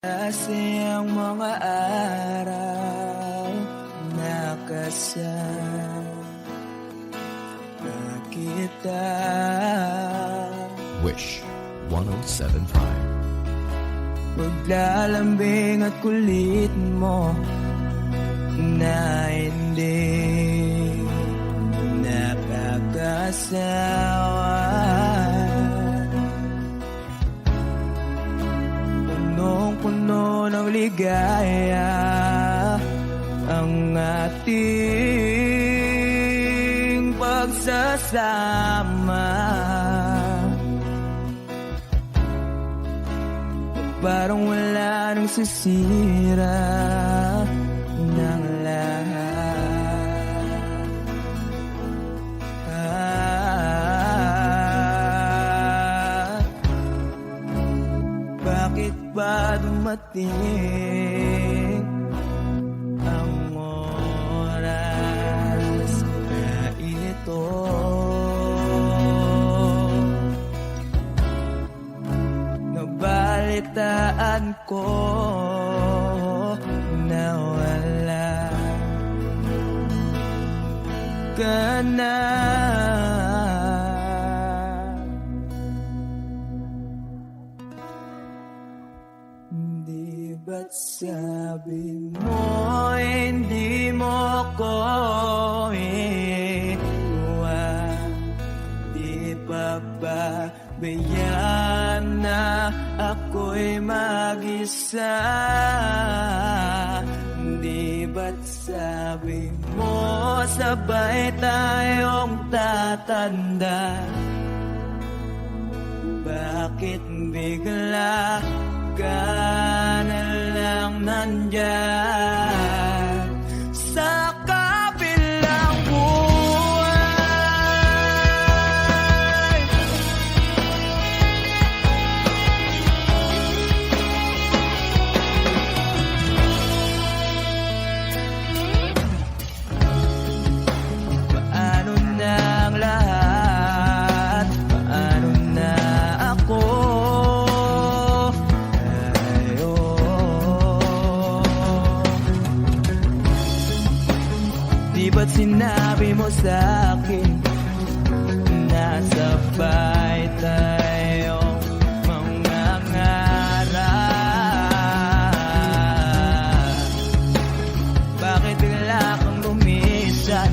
Kasi ang mga araw nakasama kita. Wish 107.5. Paglalambing at kulit mo na hindi nakakasawa. Punong-puno ng ligaya ang ating pagsasama. Parang wala nang sisira ng lahat. Bakit ba dumating ang oras na ito? Nabalitaan ko na wala ka na. Di ba't sabi mo hindi mo ko iwan? Di pa ba bayaan na ako'y mag-isa? Di ba't sabi mo sabay tayong tatanda? Bakit bigla ka na lang nandyan sa kabilang buhay? Paano na ang lahat? Paano na ako? Di ba't sinabi mo sa'kin na sabay tayong mangangarap? Bakit bigla kang lumisan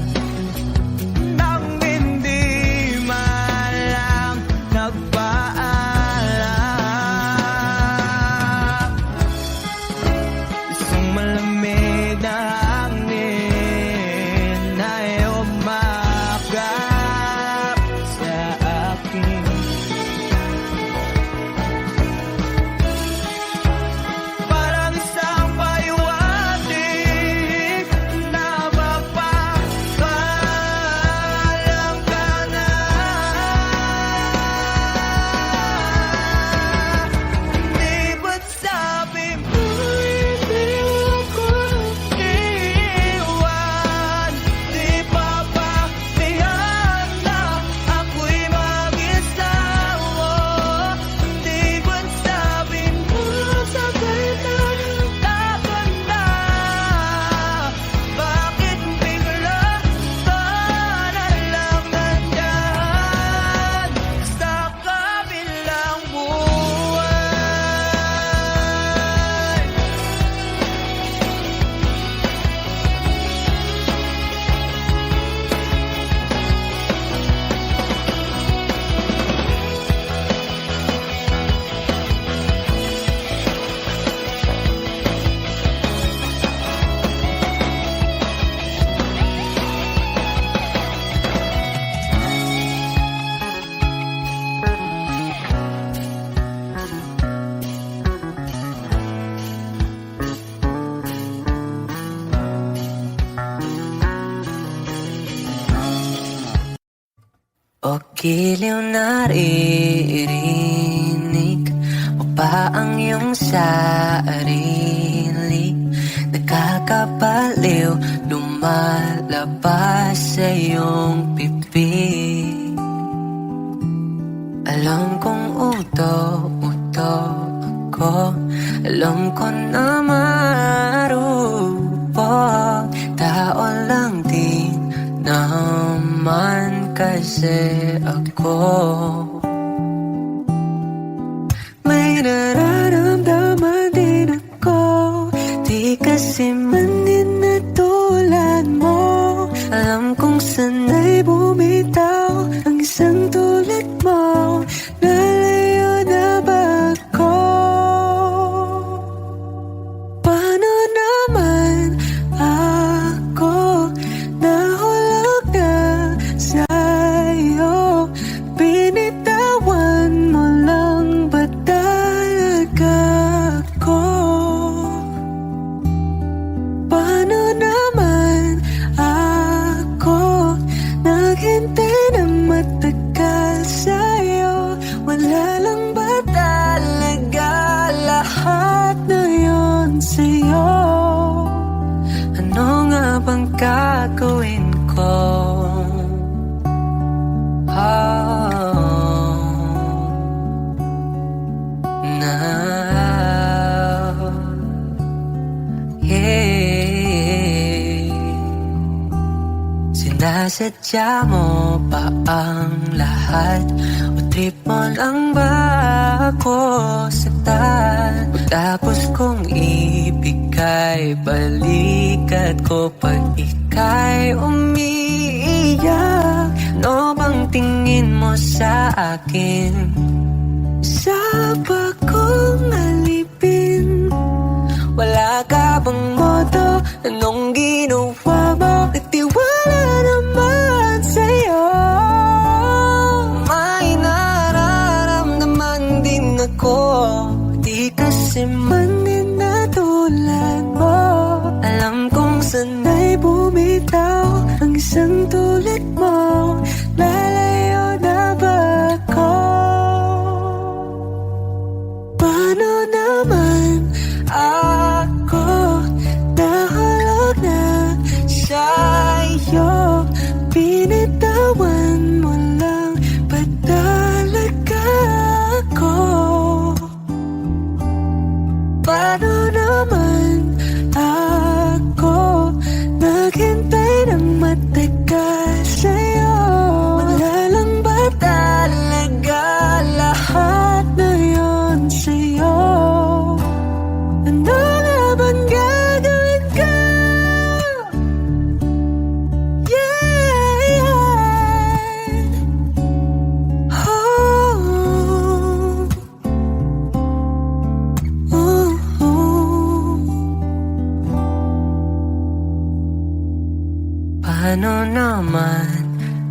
nang hindi man lang nagpaalam? Isang malamig na hangin ay umakap sa akin. Parang isang paywating na mapapaalam ka na. Di ba't sabi mo hindi ako iwan? Di pa ba tiyan na ako'y mag-isa? Di ba't sabi mo sabay tayong tatanda? Bakit bigla ka na lang nandyan sa kabilang buhay? O giliw naririnig mo ba ang iyong sarili? Nakakabaliw, lumalabas sa iyong bibig. Alam kong uto ako, Alam ko na marupok, tao lang din naman kasi ako. May nararamdaman din ako, di kasi man din na tulad mo. Alam kong sanay bumitaw ang isang tulad mo. Lalayo na ba ako? Paano naman ako nahulog na sa'yo? Binitawan mo lang ba talaga ako? Paano naman ako naghintay ng matagal sa'yo? Wala lang ba talaga lahat na yun sa'yo? Ano nga bang gagawin ko? Now, yeah. Sinasadya mo ba ang lahat? O trip mo lang ba ako saktan? Tapos kong ibigay balikat ko pag ika'y umiiyak. Ano bang tingin mo sa akin? Sa bagong alipin, wala ka bang moto? Anong ginawa mo? Nagtiwala naman sa'yo. May nararamdaman din ako, di kasi man din na tulad mo. Alam kong sanay bumitaw ang isang tulad mo. Lalayo na ba ako? Paano naman ako nahulog na sa'yo? Binitawan mo lang ba talaga ako? Paano naman ako naghintay ng matagal sa'yo? Wala lang ba talaga lahat na yun sa'yo? Ano na bang gagawin ko? Yeah, yeah. Oh, oh, oh. Paano naman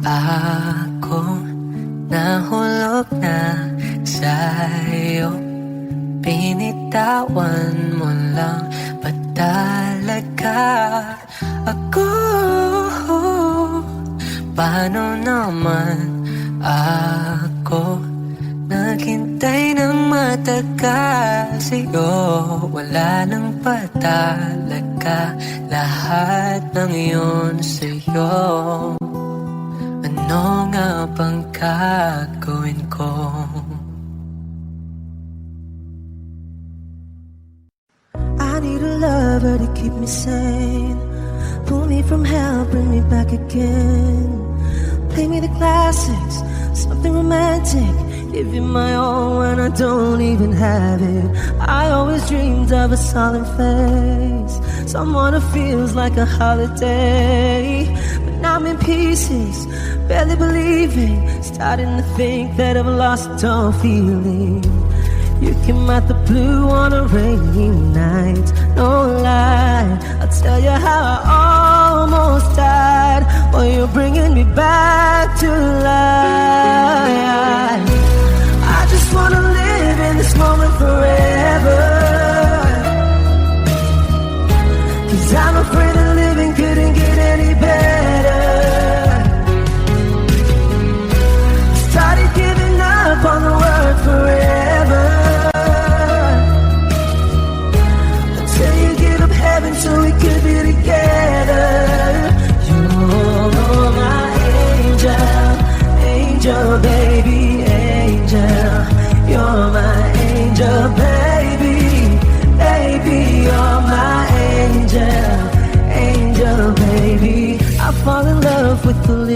ako nahulog na sa'yo? Binitawan mo lang ba talaga ako? Paano naman ako naghintay ng matagal sa'yo? Wala nang ba talaga lahat ng iyon sa'yo? Ano nga bang gagawin ko? I need a lover to keep me sane. Pull me from hell, bring me back again. Play me the classics, something romantic. Give you my all when I don't even have it. I always dreamed of a solid face, someone who feels like a holiday. But now I'm in pieces, barely believing, starting to think that I've lost all feeling. You came out the blue on a rainy night, no lie, I'll tell you how I almost died. Well, you're bringing me back to life. I just wanna live in this moment forever, 'cause I'm afraid that living couldn't get any better. Started giving up on the word forever, until you give up heaven so we could be together. You're my angel,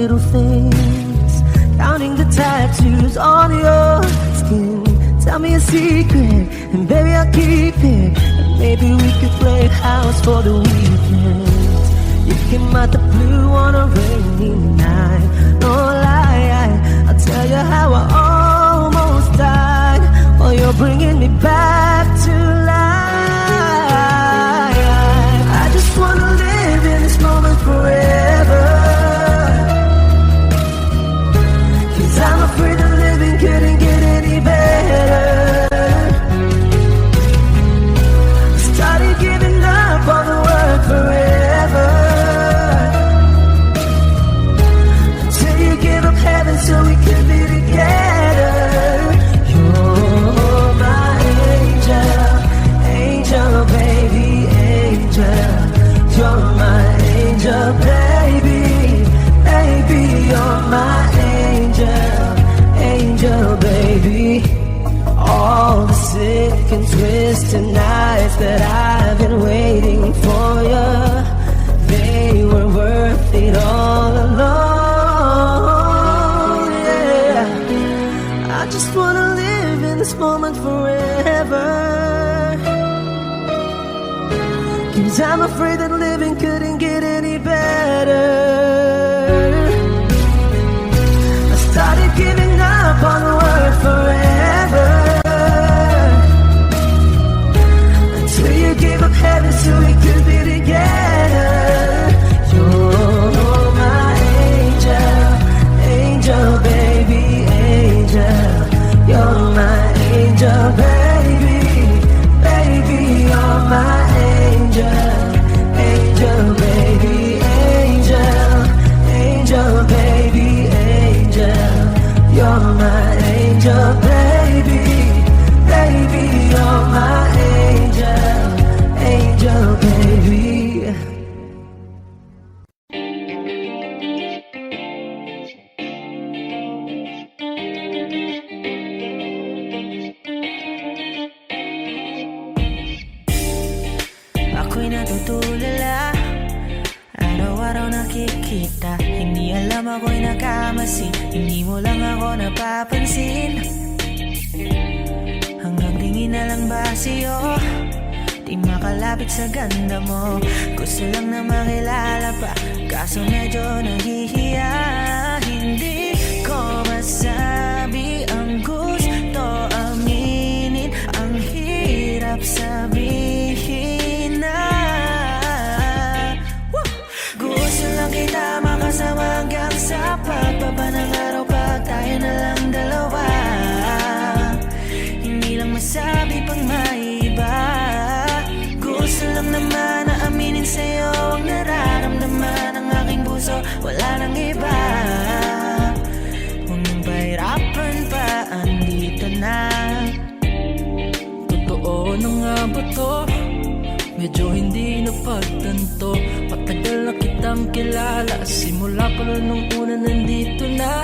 little things, counting the tattoos on your skin. Tell me a secret, and baby I'll keep it. And maybe we could play house for the weekend. You came out the blue on a rainy night. No lie, I'll tell you how I almost died, while you're bringing me back to life. I just wanna live in this moment forever, 'cause I'm afraid the living couldn't get any better. Started giving up on the word forever, until you gave up heaven so we could be together. You're my angel, angel baby, angel. You're my angel baby, baby. You're my angel, angel baby. All the sick and twisted nights that I've been waiting for you, they were worth it all alone. Yeah, I just wanna live in this moment forever, 'cause I'm afraid that living couldn't get any better. I started giving up on the word forever, until you gave up heaven so we could be together. You're my angel, angel baby, angel. You're my angel baby, baby. You're my angel, angel baby, angel. Angel baby, angel. You're my angel baby, baby. You're my angel, angel baby. Ako'y natutulala, araw-araw nakikita. Hindi alam ako'y nakamasi, hindi mo lang ako napapansin. Hanggang tingin na lang ba sa'yo, di makalapit sa ganda mo. Gusto lang na makilala pa, kaso medyo nahihiya. Hindi ko masabi ang gusto aminin, ang hirap sabihin na gusto lang kita makasama hanggang sa pagbaba ng araw, pag tayo na lang dalawa. Hindi lang masabi pang maiba, gusto lang naman na aminin sa'yo ang nararamdaman ng aking puso, wala nang iba. Huwag nang pahirapan pa, andito na. Totoo na nga ba to? Medyo hindi napagtanto. Matagal na kitang kilala, simula pa nung una nandito na.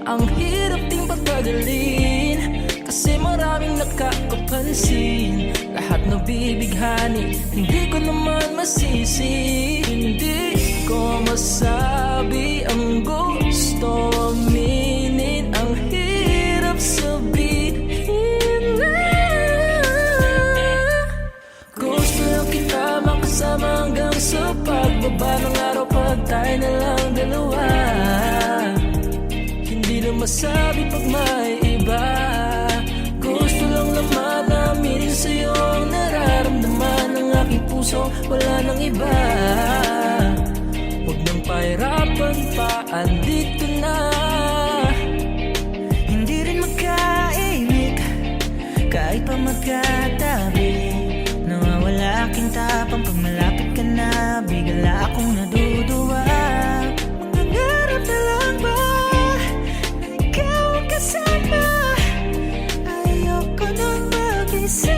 Ang hirap ding pagpagalin, kasi maraming nakakapansin. Lahat nabibighani, hindi ko naman masisi. Hindi ko masabi ang gusto aminin, ang hirap sabihin na gusto lang kita makasama hanggang sa pagbaba ng araw, pag tayo na lang dalawa. Hindi na masabi pag may iba, gusto lang naman na aminin sa'yo ang nararamdaman ng aking puso, wala nang iba. Huwag nang pahirapan pa, andito na. Hindi rin magkaimik, kahit pa magkatabi. Nawawala aking tapang pag malapit ka na, bigla akong naduduwa. Mangangarap na lang ba na ikaw ang kasama? Ayoko nang mag-isa.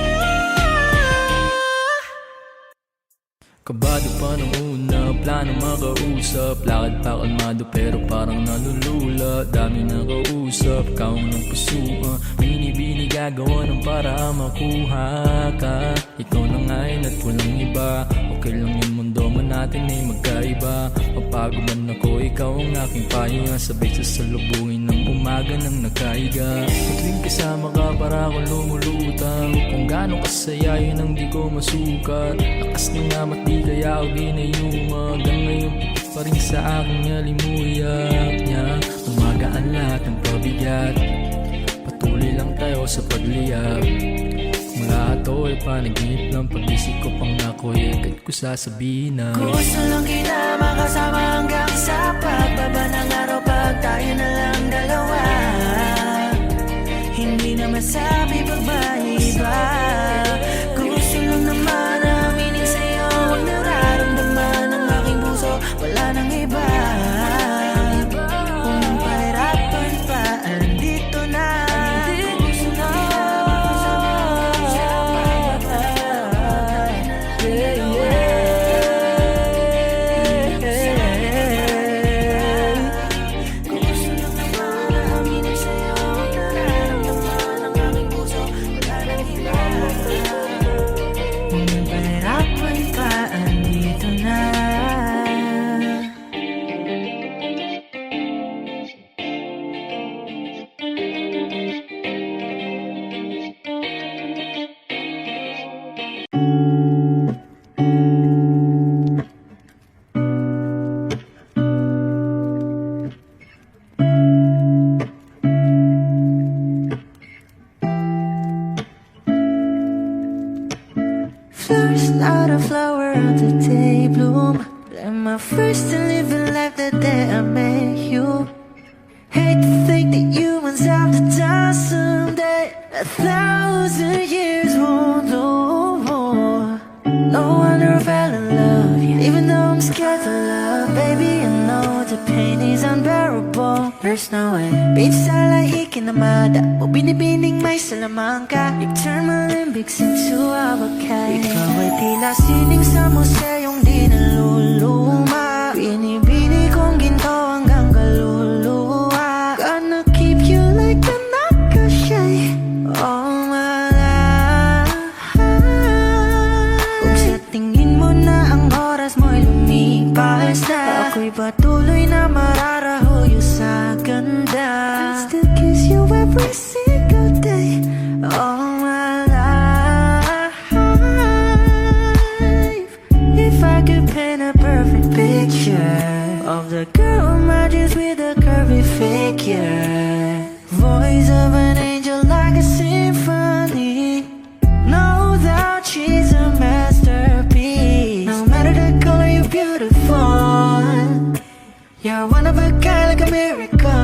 Kabado pa nung una, plano makausap. Lakad pa kalmado pero parang nalulula. Dami na kausap, kaong ng pusuan. Binibini gagawa ng para makuha ka. Ikaw na ngayon at walang iba. Okay lang yung mundo, manalo natin ay magkaiba. Mapago man ako, ikaw ang aking pahinga. Sabay sasalubungin ng umaga ng nagkaiga. Tuwing kasama ka para akong lumulutang. Kung gaano kasaya yun ang di ko masukat. Lakas ng amat di kaya ako ginayuma. Hanggang ngayon pa rin sa aking alimuyak niya. Umagaan lahat ng pabigat. Patuloy lang tayo sa pagliyab. Mula ato ay panaginip lang. Pag-isip ko pang ako'y agad ko sasabihin na Gusto lang kita makasama hanggang sa pagbaba ng araw. Pag tayo na lang dalawa, hindi na masabi pag ba iba. Gusto lang naman aminin sa'yo ang nararamdaman ng aking puso. Wala nang iba. Kung ang pahirapan pa, andito na. Gusto lang kita makasama hanggang sa pagbaba. Gusto lang naman aminin sa'yo ang nararamdaman ng aking puso. Wala nang iba. Kung ang pahirapan pa, andito na. First not a flower of the day bloom. And my first to live in life the day I met you. Hate to think that humans have the time someday. 1,000 years won't do. No wonder I fell in love, even though I'm scared to love. Baby, I know the pain is unbearable. There's no way. Bitch, salay ikinamada o binibining may salamang ka. You turn my limbics into abakay. Ikaw ay tila sining sa museyong di naluluma. Binibini kong ginto hanggang kaluluwa. Gonna keep you like a nakashay all my life. Kung sa tingin mo na ang oras mo'y lumipas na, ako'y patuloy na mararahuyo sa ganda. I'll still kiss you every single day all my life. If I could paint a perfect picture of the girl on my dreams with a curvy figure, voice of an angel like a symphony. No doubt she's a masterpiece. No matter the color, you're beautiful. You're one of a kind, like a miracle.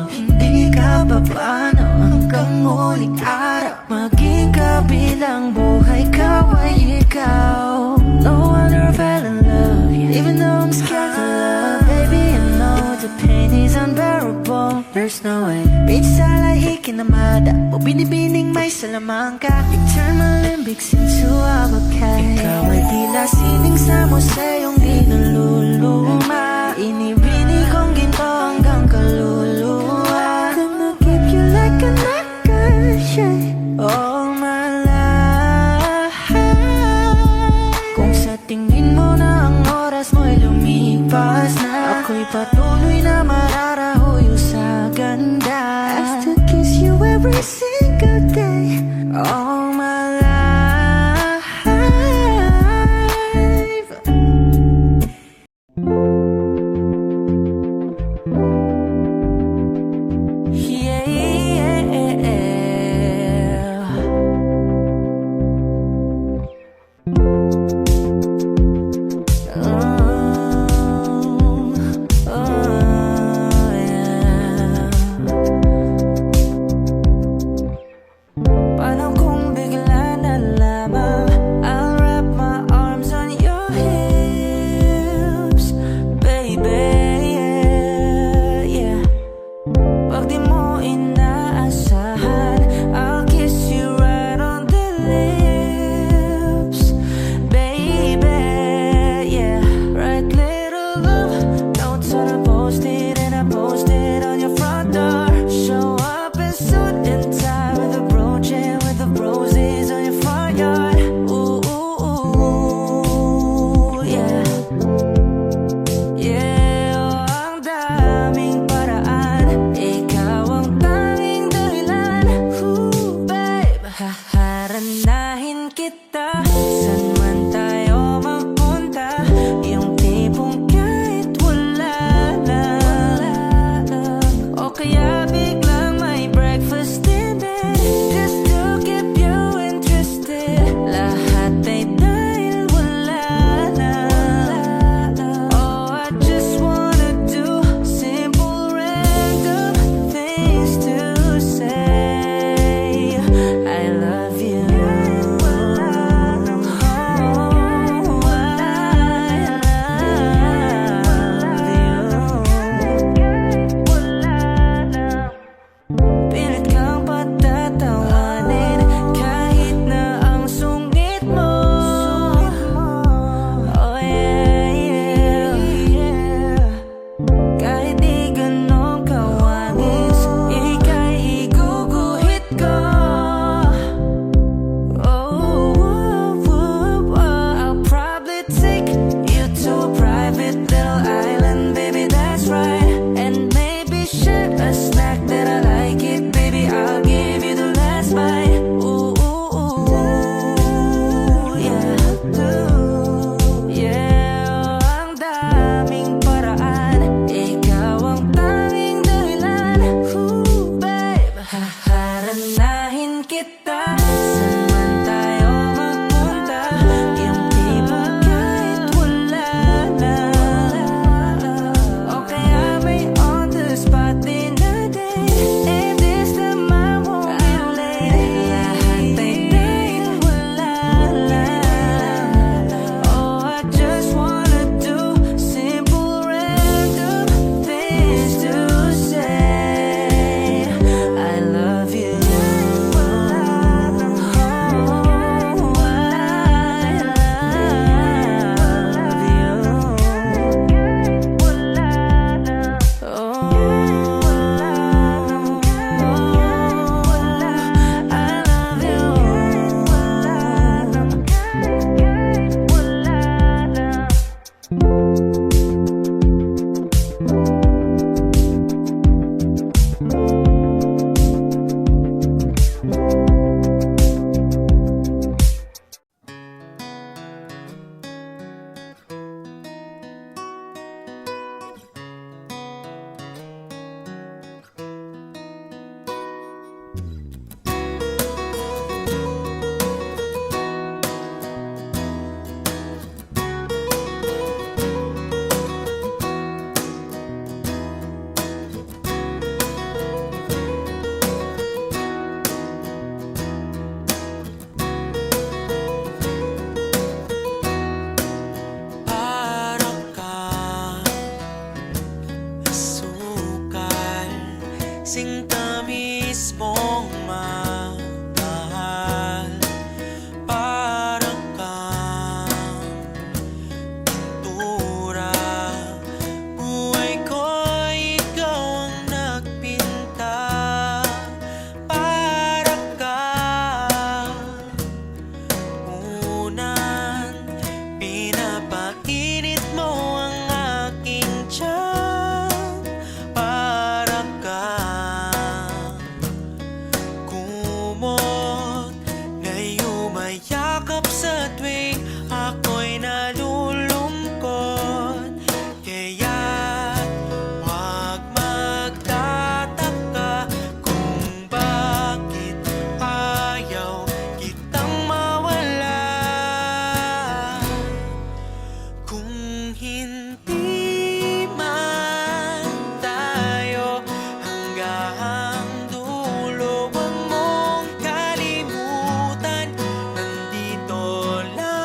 Hindi ka pa paano hanggang muling araw. Maging kabilang buhay ka ay ikaw. No wonder I fell in love, even though I'm scared to love. Baby, I know the pain is unbearable. There's no way. Bitch, salay ikinamada o binibining may salamang ka. You turn my limbics into abakay. Ikaw ay tila sining sa museyong di naluluma. Inibini kong ginto hanggang kaluluwa. Gonna keep you like a nakashay all my life. Kung sa tingin mo na ang oras mo'y lumipas na, ako'y patuloy na mararahuyo sa ganda. I still kiss you every single day all my life. Haharanahin kita, saan man tayo magpunta. Yung tipong kahit wala lang, o kaya biglang may breakfast in bed, just to keep you interested. Lahat ay dahil wala lang. Oh, I just wanna do simple random things to say I love you. Pilit kang patatawanin kahit na ang sungit mo. Oh yeah, yeah. Kahit di ganon kawangis, ika'y iguguhit ko. I'll probably take you to a private little island, baby, that's right. And maybe share a snack that I like it, baby, I'll give you the last bite. Yeah. Yeah, ang daming paraan, ikaw ang tanging dahilan. Babe, haharanahin kita, saan man tayo magpunta. Yung tipong kahit wala lang, o kaya may on the spot din na day. And this time I won't be late. Lahat ay dahil wala lang. Oh, I just wanna do simple random things to say I love you. Parang kang asukal, singtamis mong mahal. Parang kang pintura, buhay ko'y ikaw ang nagpinta. Parang kang unan, pinapainit mo ang aking tiyan. Parang kang kumot na yumayakap sa tuwing ako'y nalulungkot. Kaya't huwag magtataka kung bakit ayaw kitang mawala. Kung hindi man tayo hanggang dulo, huwag mong kalimutan, nandito lang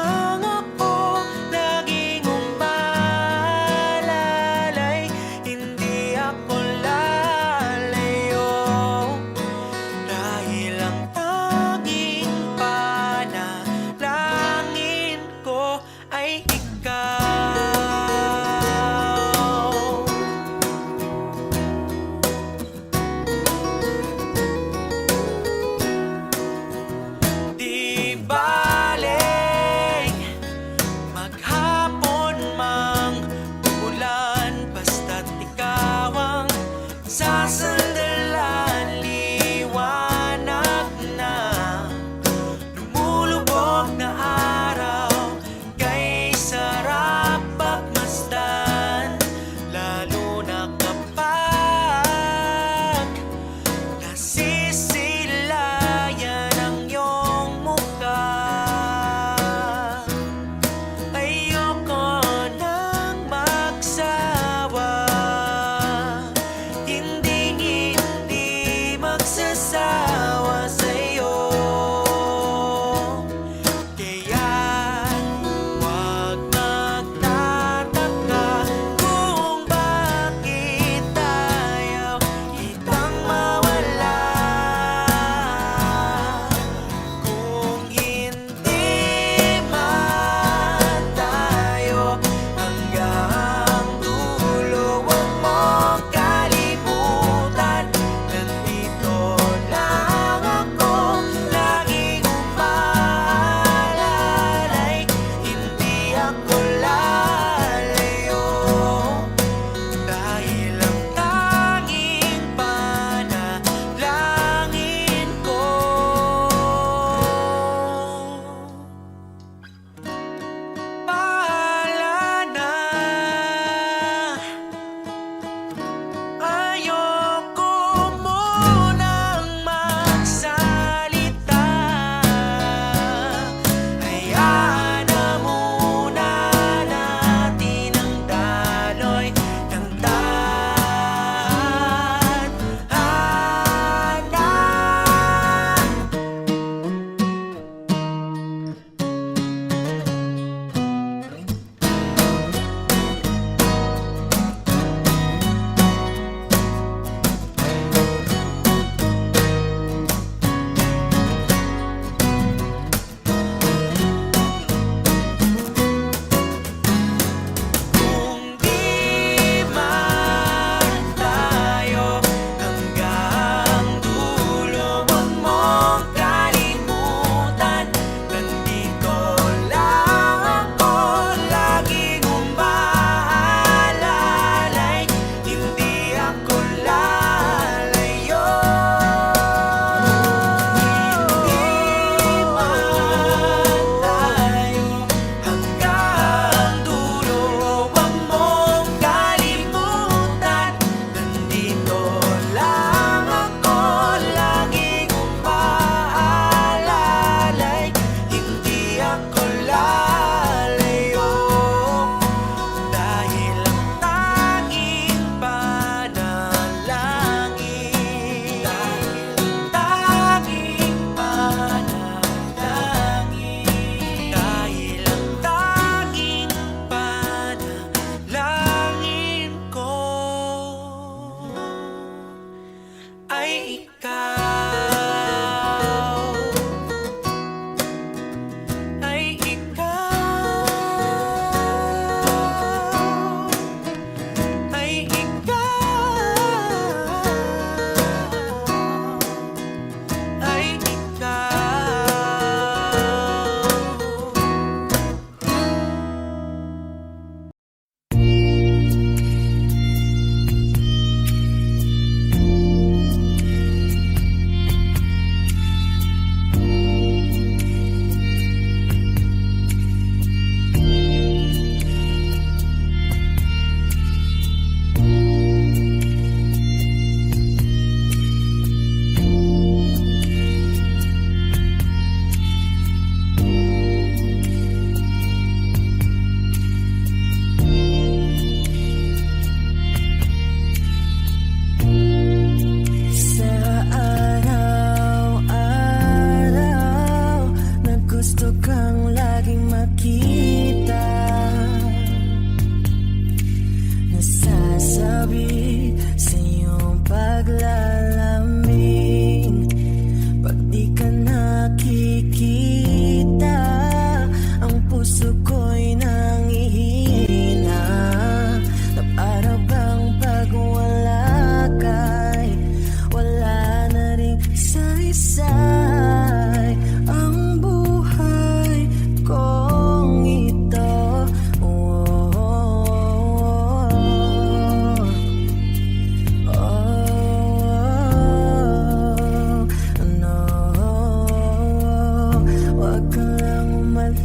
Huwag ka lang umalis,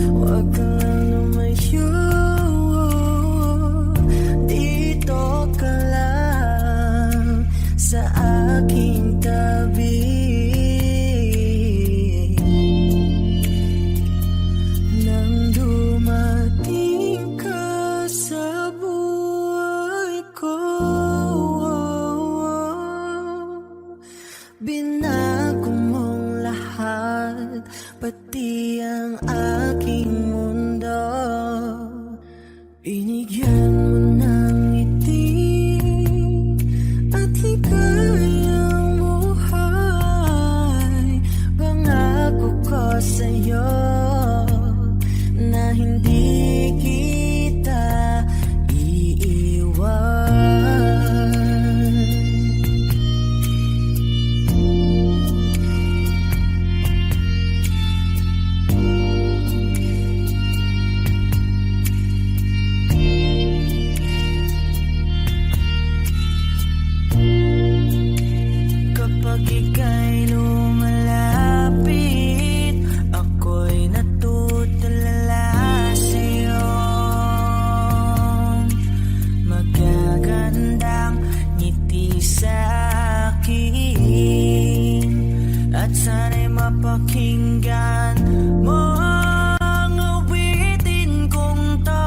huwag ka lang lumayo. Dito ka lang sa aking tabi. Nang dumating ka sa buhay ko, binago mong lahat, pati ang aking mundo. Binigyan mo ng ngiti at ligayang buhay. Pangako ko sa'yo na hindi kita iiwan. Kapag ika'y lumalapit, ako'y natutulala sa'yo. Magagandang ngiti sa'kin, at sana'y mapakinggan mo ang awitin kong to.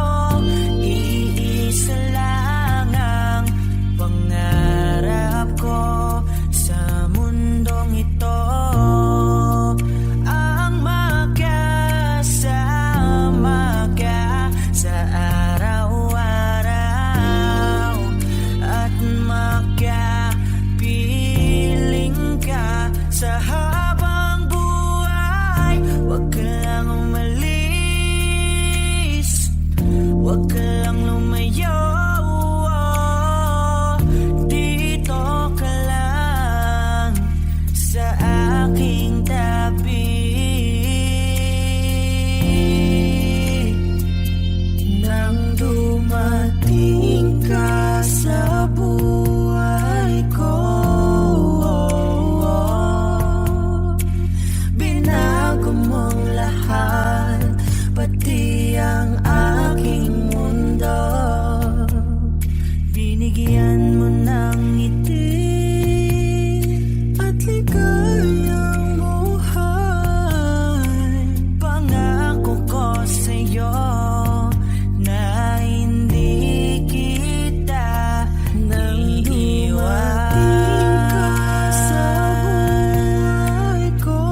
Iisa lang ang pangarap ko sa mundong ito, ang magkasama ka sa araw-araw at makapiling ka sa habang buhay. Huwag ka lang umalis, huwag ka lang lumayo. Dito ka lang sa aking tabi. Nang dumating ka sa buhay ko, binago mong lahat, pati ang aking mundo. Binigyan mo ng ngiti at ligayang buhay. Pangako ko sa'yo na hindi kita iiwan. Sa buhay ko,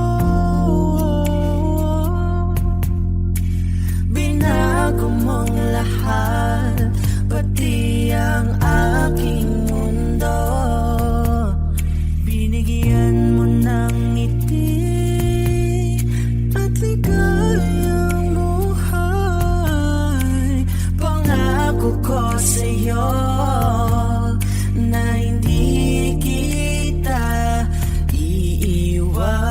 binago mong lahat, pati ang aking mundo. Binigyan mo ng ngiti at ligayang buhay. Pangako ko sa'yo na hindi kita iiwan.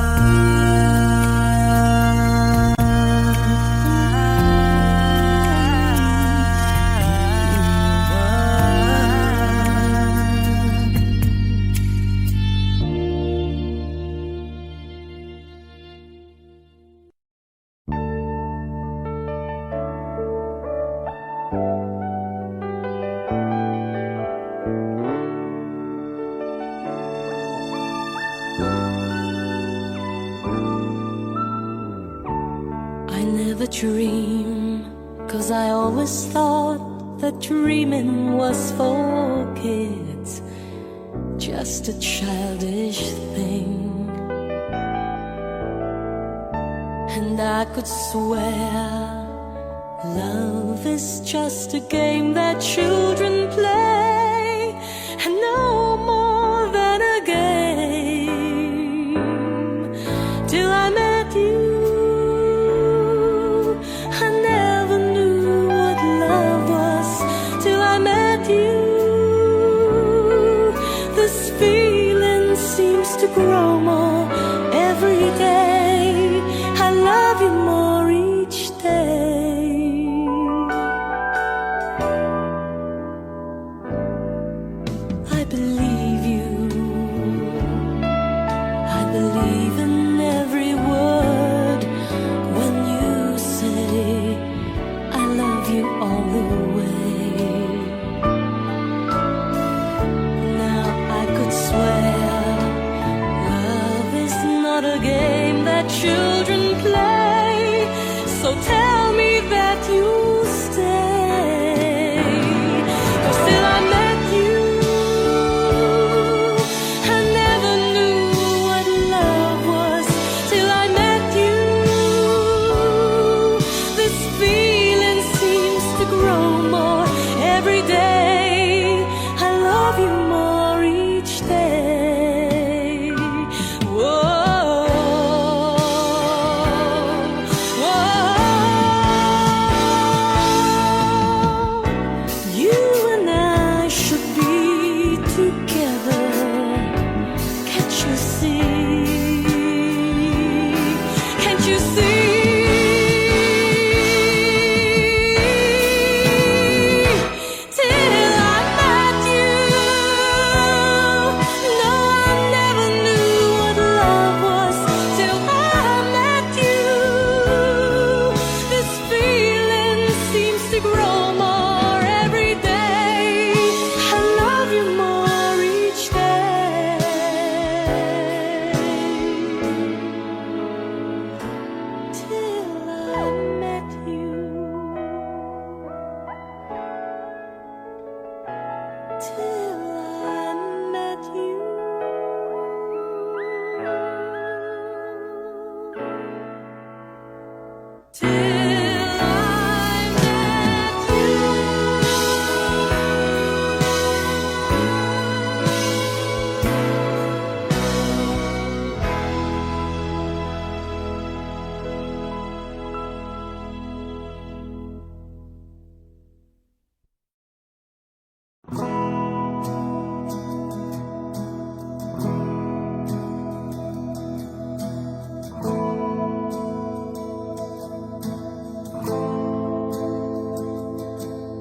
I never dream, 'cause I always thought that dreaming was for kids, just a childish thing. And I could swear love is just a game that children play, and no more than a game. Till I met you, I never knew what love was. Till I met you, this feeling seems to grow more every day. I love you more each day. I believe you, I believe in let children play. So tell me that you'll stay. 'Cause till I met you, I never knew what love was. Till I met you, this feeling seems to grow more every day. I love you more each day. Whoa, whoa. You and I should be together. Can't you see? Can't you see? Till I met you, no, I never knew what love was. Till I met you, this feeling seems to grow more every day. I love you more each day. Till I met you. Till I met you. Till I met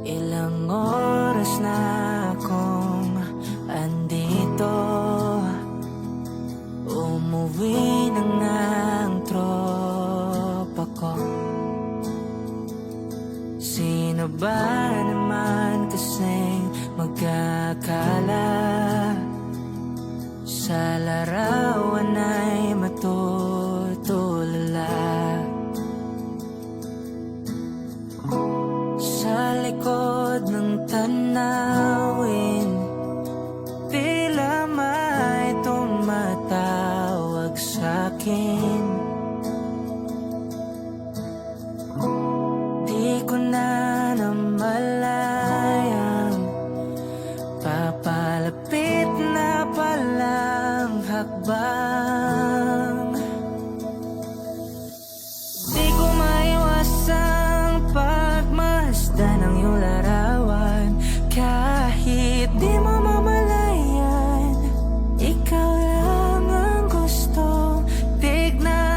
Ilang oras na akong andito. Umuwi na nga ang tropa ko. Sino ba naman kasing magkakala sa larawan ay matutulala? Sa likod ng tanawin, tila may tumatawag sa'kin. Di ko na namalayang papalapit na palang hakbang. Di ko maiwasang pagmasdan ng iyong larawan. Kahit di mo mamalayan, ikaw lang ang gustong tignan.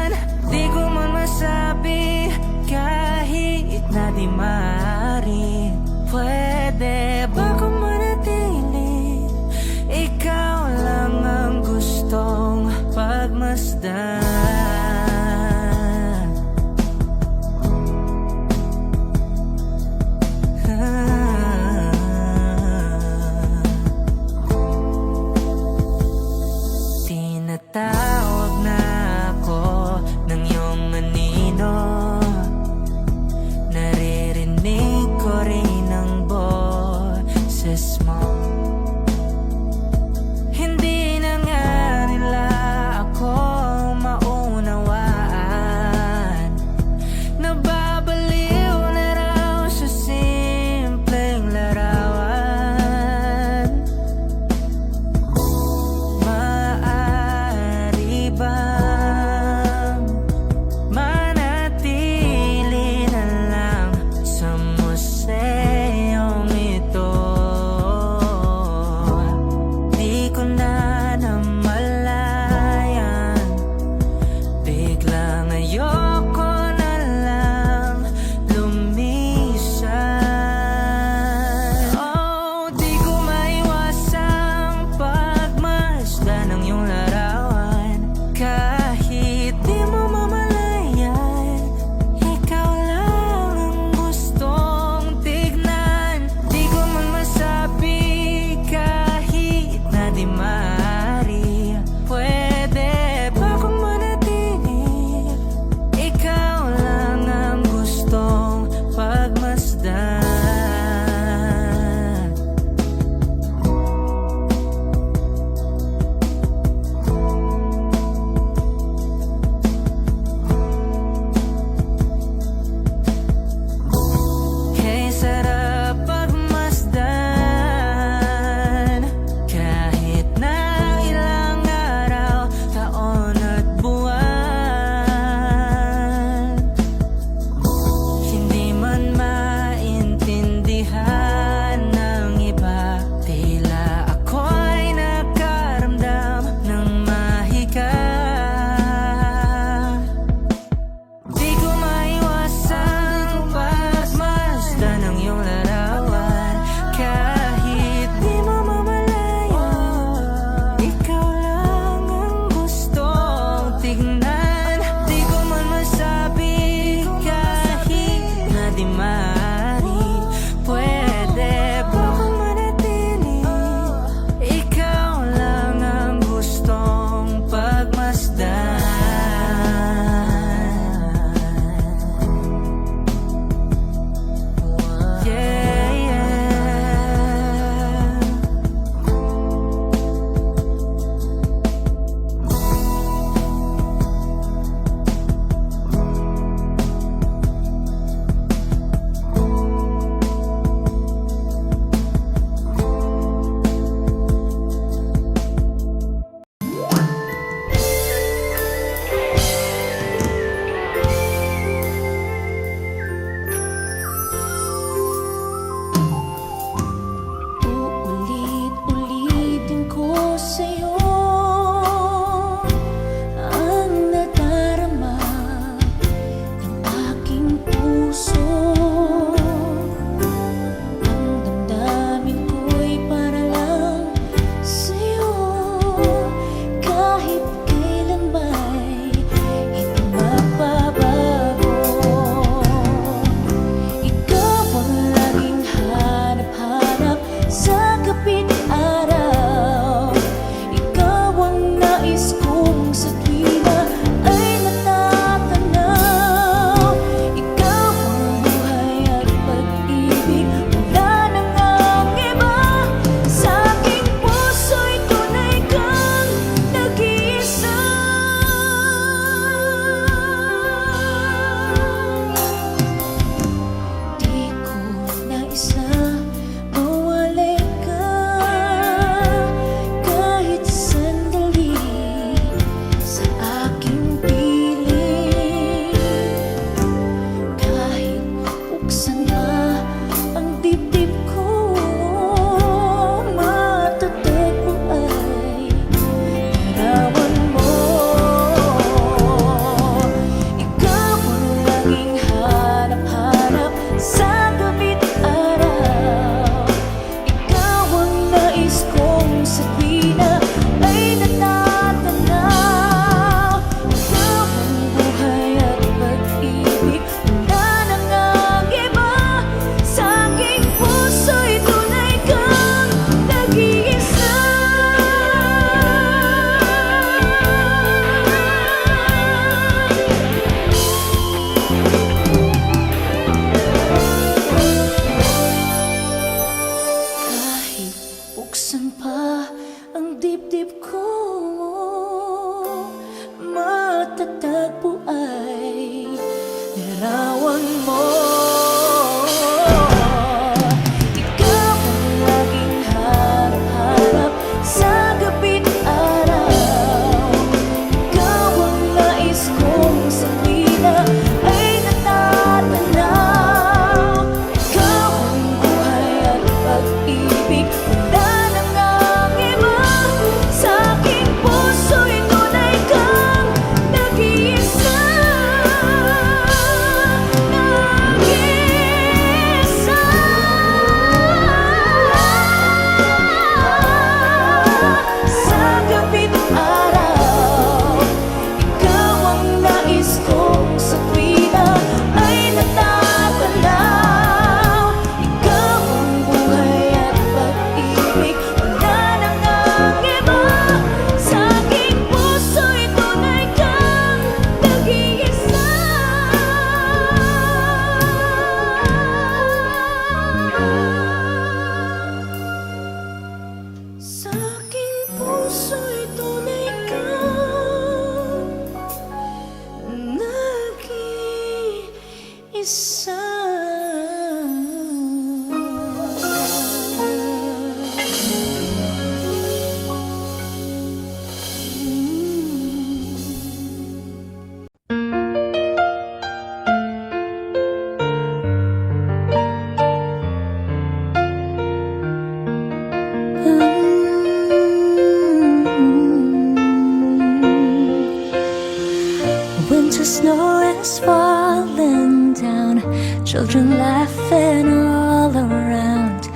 Winter snow is falling down, children laughing all around,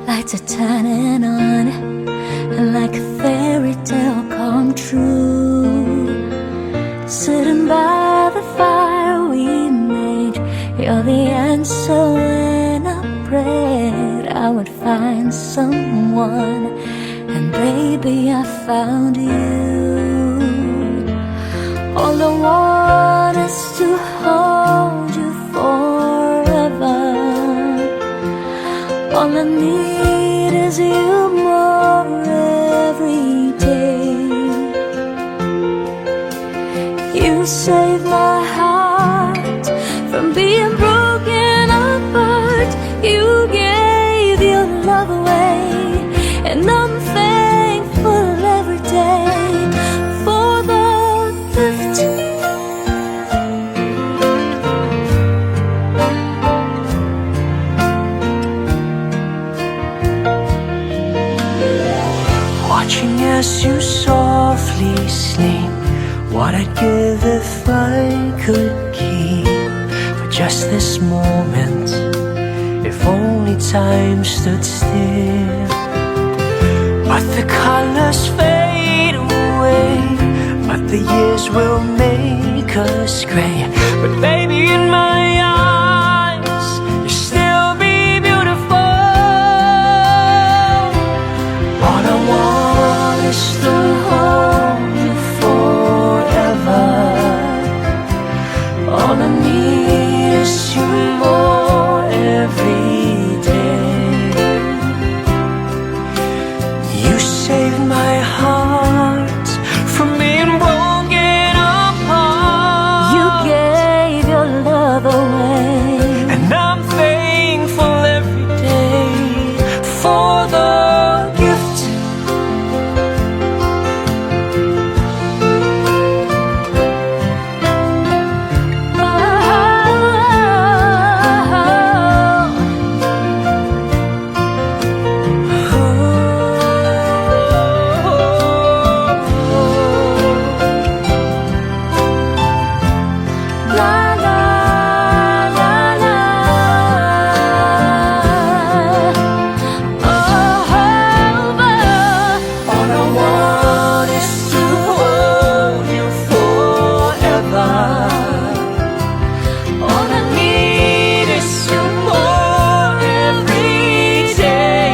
lights are turning on, and like a fairy tale come true. Sitting by the fire we made, you're the answer when I prayed I would find someone, and baby I found you. All I want is to hold you forever. All I need is you more every day. You saved my heart from being broken apart. You gave your love away, and I'm thankful every day for the gift. Watching as you softly sleep, what I'd give if I could keep for just this moment, if only time stood still. But the colors fade away, but the years will make us gray. But baby, in my eyes, you'll still be beautiful. All I want is to hold you forever. All I need is you more every day. You saved my heart from being broken apart. You gave your love away, and I'm thankful every day for the gift. la la la la. All I want is to hold you forever. All I need is you more every day.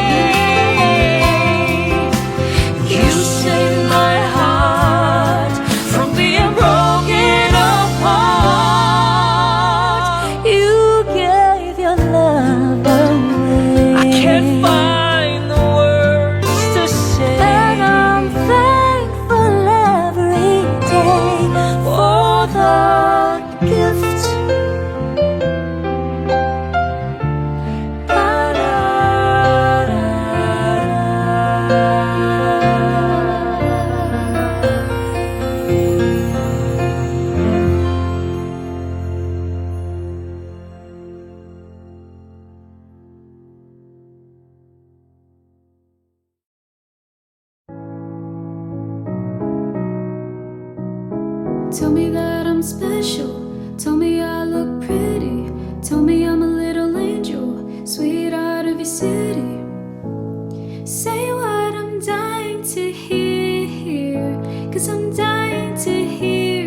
You saved my heart from being broken apart. You gave your love away. I can't find the words to say, And I'm thankful every day for the gift. La, la, Tell me that I'm special. Tell me I look pretty. Tell me I'm a little angel, sweetheart of your city. Say what I'm dying to hear, 'cause I'm dying to hear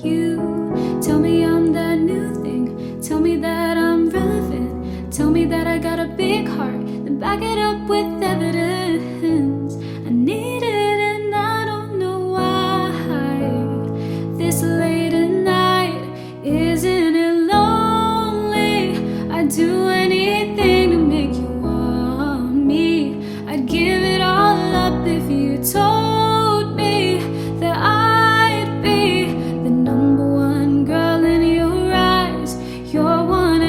you. Tell me I'm that new thing. Tell me that I'm relevant. Tell me that I got a big heart, then back it up with evidence. I need it and I don't know why. This late at night, isn't it lonely? I'd do anything to make you want me. I'd give it all up if you told me that I'd be the number one girl in your eyes. You're one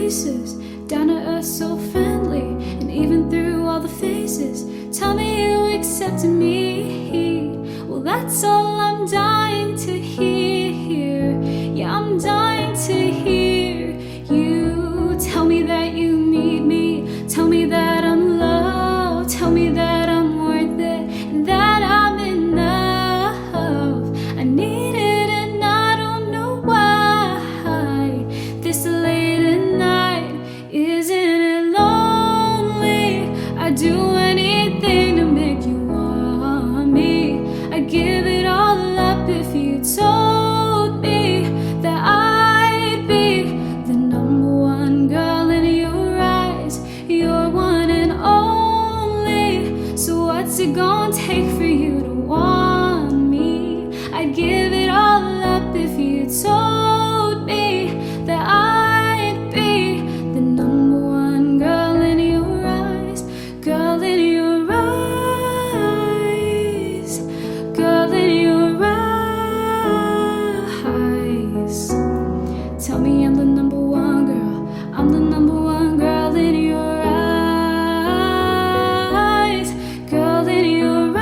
pieces. Down to earth, so friendly, and even through all the phases, tell me you accepted me. Well, that's all I'm dying to hear. Yeah, I'm dying to hear you tell me that you need me. Tell me that I'm loved. Tell me that I'm worth it, and that I'm enough. I need it, and I don't know why. This late at night, isn't it lonely? I'd do anything to make you want me. I'd give it all up if you told me that I'd be the number one girl in your eyes. You're one and only. So what's it gonna take for you to want me? I'd give it all up if you told me that I'd be the number one girl in your eyes. Girl in your eyes. Girl in your eyes. Tell me I'm the number one girl. I'm the number one girl in your eyes. Girl in your eyes.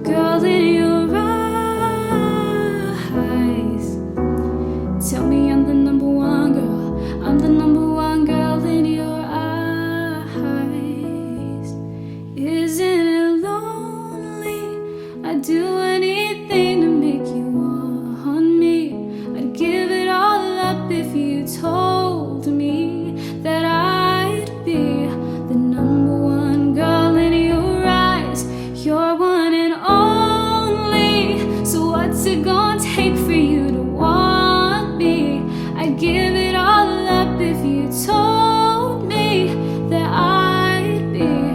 Girl in your eyes. Tell me I'm the number one girl. I'm the number one girl in your eyes. Isn't it lonely? I'd do anything to make you want me. I'd give it all up if you told me that I'd be the number one girl in your eyes. You're one and only. So what's it gonna take for you to want me? I'd give it all up if you told me that I'd be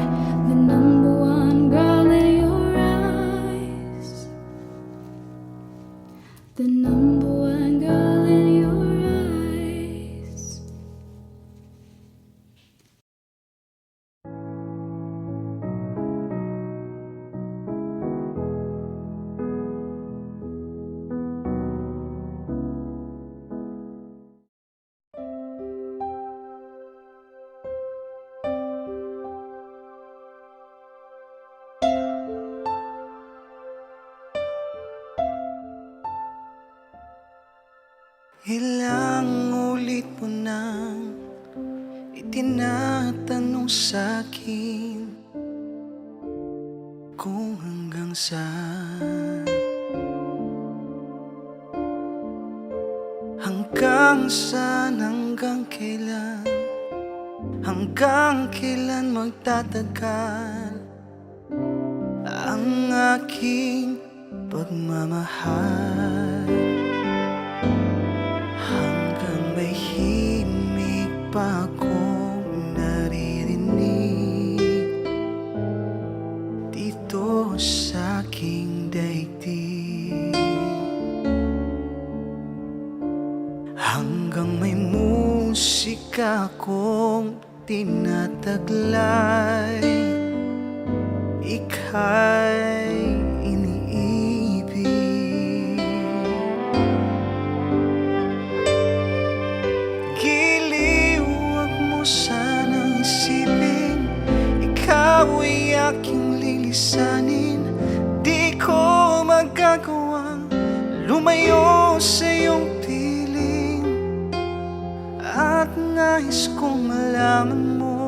the number one girl in your eyes. The number one girl in your eyes. Ilang ulit mo nang itinatanong sa'kin kung hanggang saan. Hanggang saan, hanggang kailan? Hanggang kailan magtatagal ang aking pagmamahal? Hanggang may himig pa akong naririnig dito sa aking daigdig. Hanggang may musika akong tinataglay, ika'y iniibig. Giliw, huwag mo sanang isipin, ikaw ay aking lilisanin. Di ko magagawang lumayo sa iyong piling, at nais kong malaman mo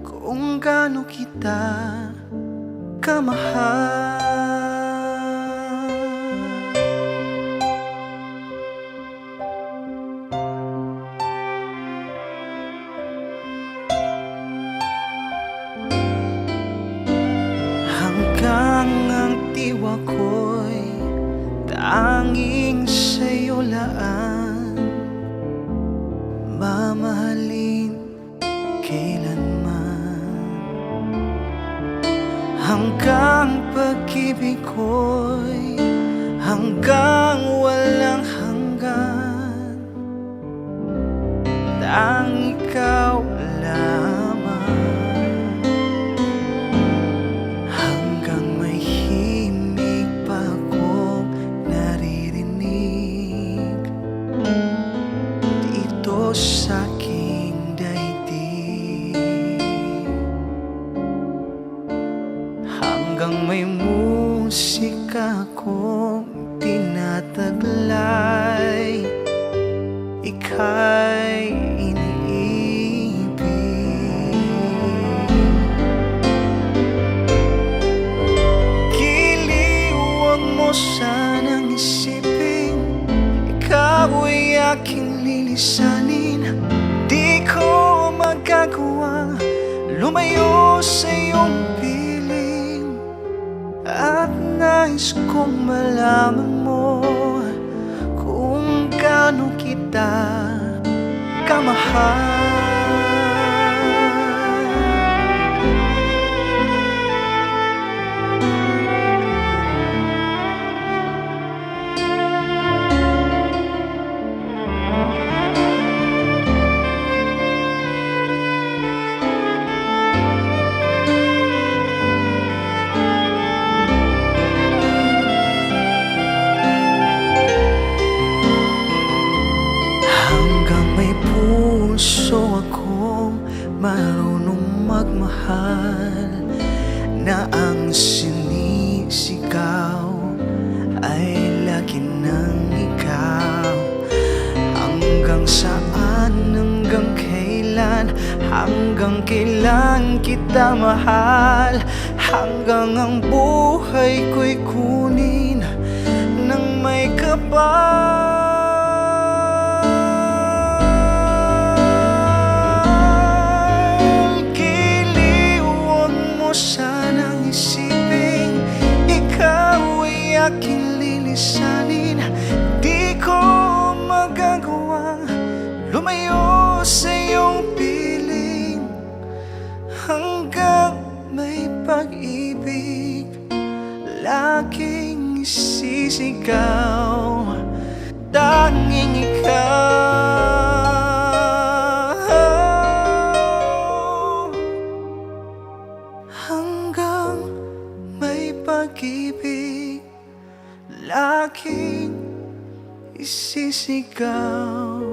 kung gaano kita kamahal. Hanggang ang tiwa ko'y tanging sa'yo laan, mamahalin kailanman. Hanggang pag-ibig ko'y hanggang walang hanggan, tanging ikaw lamang. Hanggang may himig pa akong naririnig hanggang may musika kong tinataglay, ika'y iniibig. Giliw, huwag mo sanang isipin, ikaw ay aking lilisanin. Di ko magagawang lumayo sa iyong piling, at nais kong malaman mo kung gaano kita kamahal. Hanggang may puso akong marunong magmahal, na ang sinisigaw ay lagi ng ikaw. Hanggang saan, hanggang kailan kita mahal, hanggang ang buhay ko'y kunin ng may kapal. Sanang isipin, ikaw ay aking lilisanin. Di ko magagawang lumayo sa iyong piling, hanggang may pag-ibig laging isisigaw, tanging ikaw. Hanggang may pag-ibig laging isisigaw,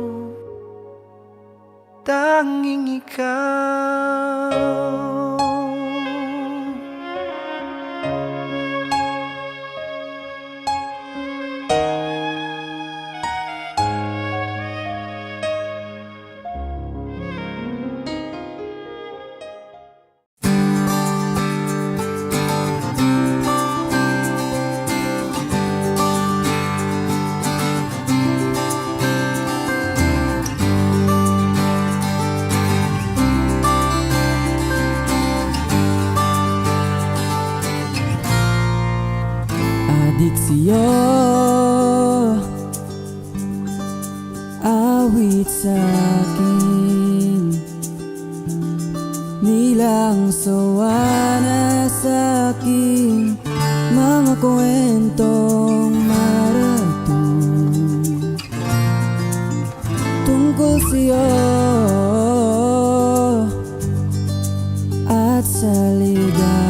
tanging ikaw. Adik sa'yo, awit sa'kin, nilang sawa na sa'king mga kwentong maratong tungkol sa'yo at sa ligayang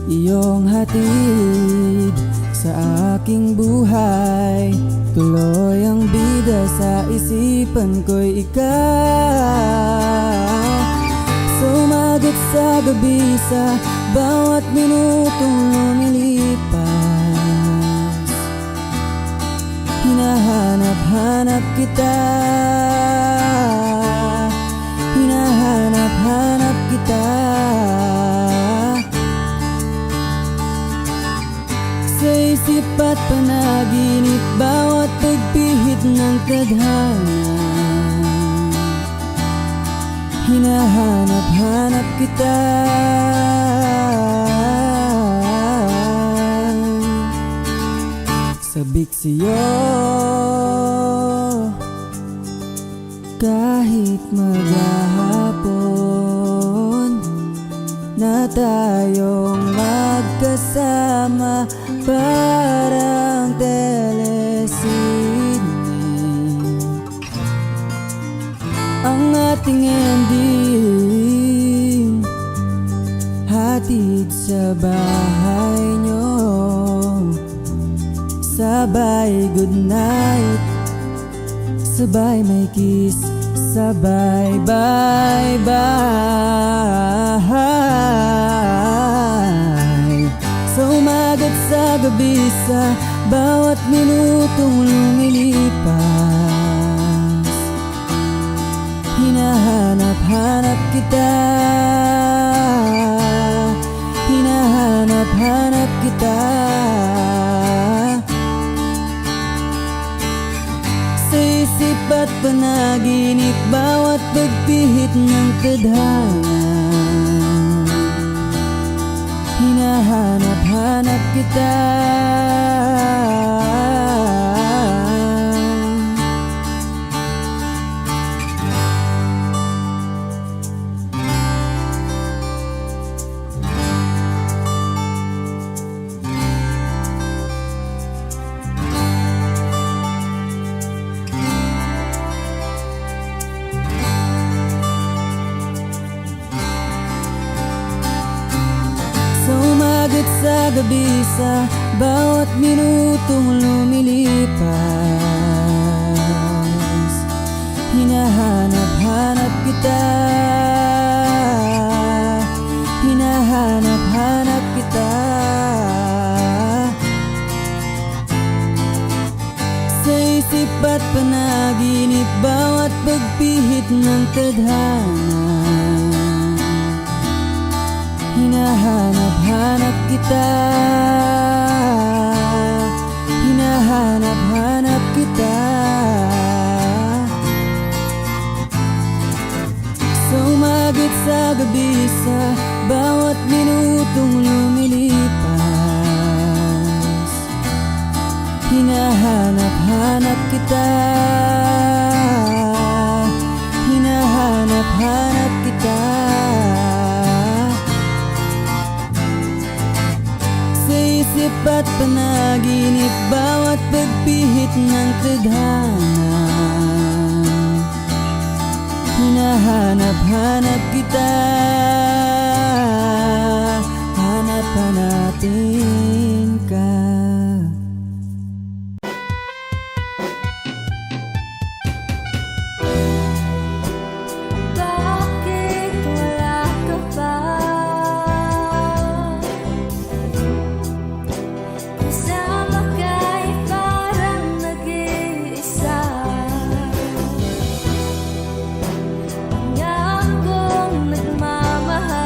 iyong hatid sa aking buhay. Tuloy ang bida sa isipan ko'y ikaw. Sumagot sa gabi sa bawat minutong lumilipas. Hinahanap-hanap kita, hinahanap-hanap kita. Sa isip at panaginip, bawat pagpihit ng tadhana, hinahanap-hanap kita. Sabik sa'yo kahit maghapon na tayong magkasama, parang telesine. Ang ating ending, hatid sa bahay nyo, sabay good night, sabay may kiss, sabay bye bye. sa bawat minutong lumilipas. Hinahanap-hanap kita, hinahanap-hanap kita. Sa isip at panaginip, bawat pagpihit ng tadhana. Hinahanap-hanap kita. Sa gabi, sa bawat minutong lumilipas, hinahanap-hanap kita, hinahanap-hanap kita. Sa isip at panaginip, bawat pagpihit ng tadhana. Hinahanap-hanap kita, hinahanap-hanap kita. Sa umaga't sa gabi, sa bawat minutong lumilipas, hinahanap-hanap kita, hinahanap-hanap kita. Isip at panaginip, bawat pagpihit ng tadhana. Hinahanap-hanap kita, hanap-hanapin ka. Bakit wala ka pa? Kasama ka'y parang nag-iisa. Pangakong nagmamahal.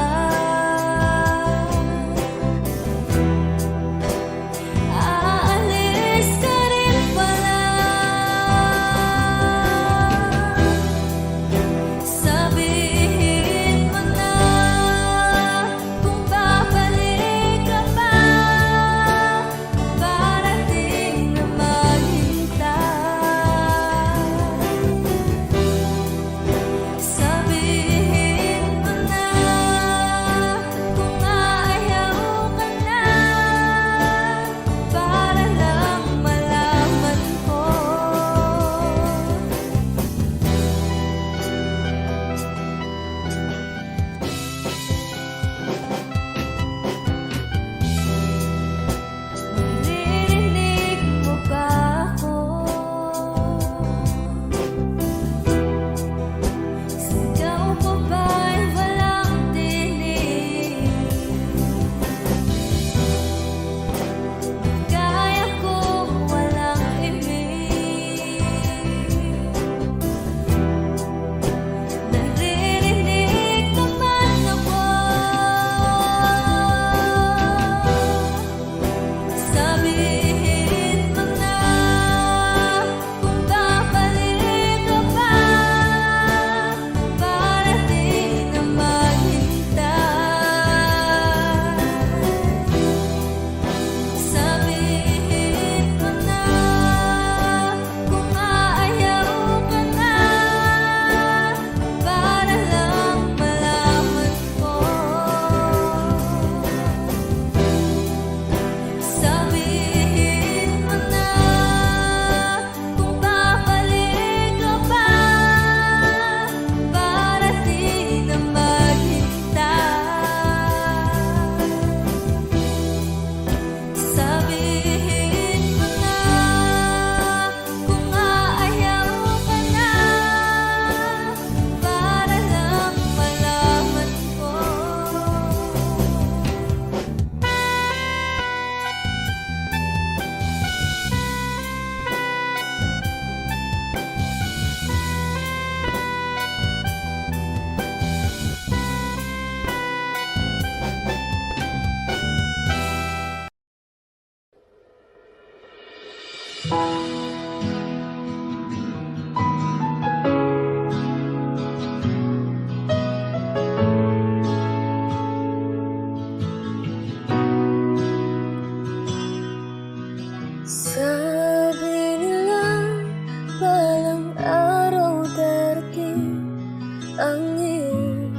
Sabi nila balang araw darating ang iyong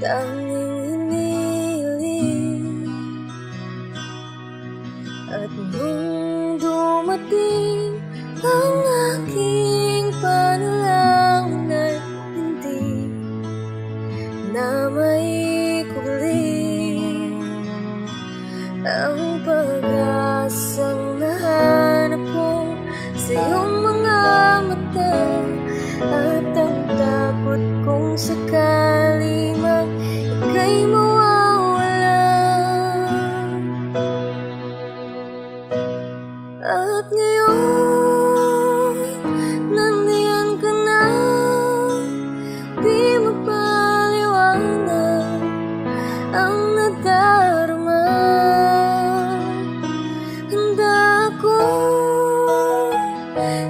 tanging hiniling. At nung dumating ang aking panalangin ay hindi na maikuli ang pag-asang nahanap ko sa iyong mga mata. At ang takot kong sakali mang ika'y mawawala. At ngayon, nandiyan ka na, di mapaliwanag ang nadarama. Handa ako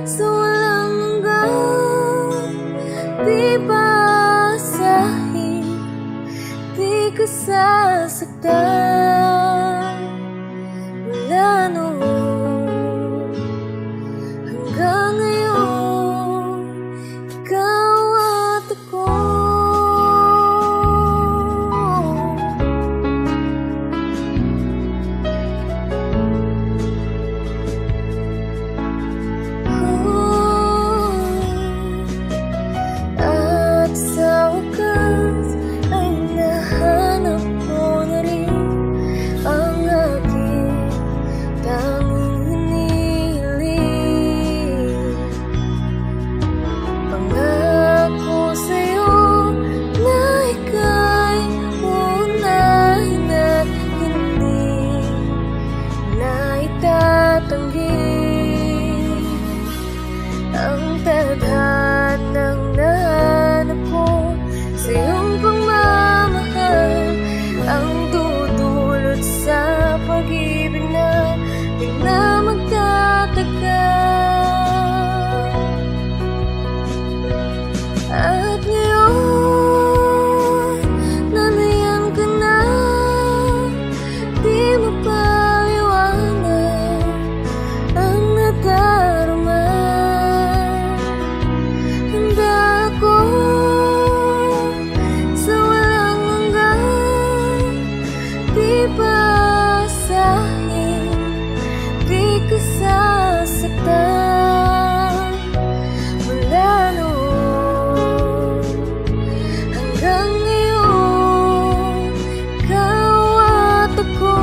sa walang hanggan, di basahin, di ka sasaktan. Mula noon hanggang ngayon, ikaw at ako. At sa wakas ay nahanap ko na rin ang aking tanging hinihiling. Pangako sa'yo na ika'y uunahin at hindi na itatanggi ang tadhanang nahanap ko sa iyong pagmamahal, ang dudulot sa pag-ibig na di na magtatagal. At ngayon, nandiyan ka na, di mapaliwanag ang nadarama. Handa ako sa walang hanggan, di basahin, di ka sasaktan. Mula noon hanggang ngayon, ikaw at ako.